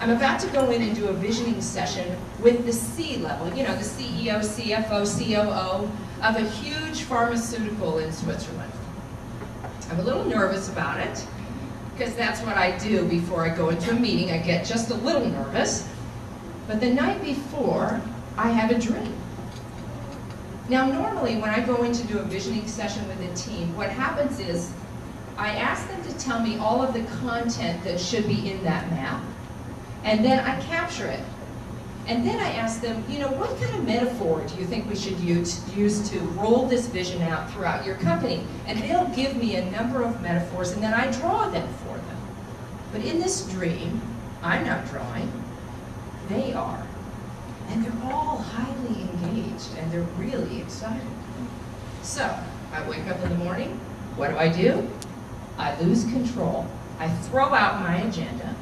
I'm about to go in and do a visioning session with the C level, you know, the CEO, CFO, COO of a huge pharmaceutical in Switzerland. I'm a little nervous about it, because that's what I do before I go into a meeting. I get just a little nervous. But the night before, I have a dream. Now, normally when I go in to do a visioning session with a team, what happens is I ask them to tell me all of the content that should be in that map, and then I capture it. And then I ask them, you know, what kind of metaphor do you think we should use to roll this vision out throughout your company? And they'll give me a number of metaphors, and then I draw them for them. But in this dream, I'm not drawing, they are. And they're all highly engaged, and they're really excited. So, I wake up in the morning, what do? I lose control. I throw out my agenda,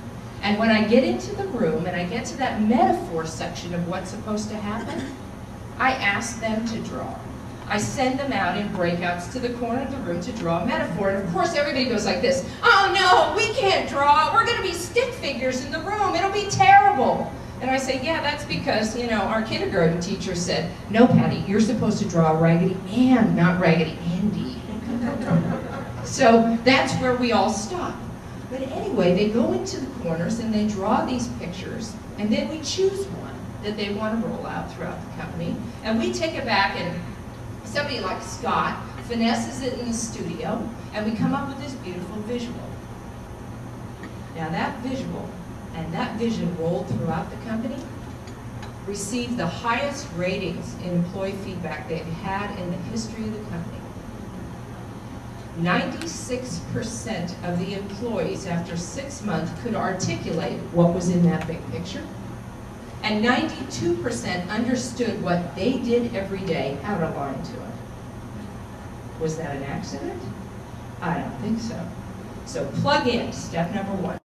and when I get into the room and I get to that metaphor section of what's supposed to happen, I ask them to draw. I send them out in breakouts to the corner of the room to draw a metaphor, and of course everybody goes like this, "Oh no, we can't draw, we're gonna be stick figures in the room, it'll be terrible." And I say, yeah, that's because, you know, our kindergarten teacher said, "No, Patty, you're supposed to draw Raggedy Ann, not Raggedy Andy." So that's where we all stop. But anyway, they go into the corners and they draw these pictures, and then we choose one that they want to roll out throughout the company. And we take it back, and somebody like Scott finesses it in the studio, and we come up with this beautiful visual. Now that visual and that vision rolled throughout the company received the highest ratings in employee feedback they've had in the history of the company. 96% of the employees after 6 months could articulate what was in that big picture, and 92% understood what they did every day, how to align to it. Was that an accident? I don't think so. So plug in, step number 1.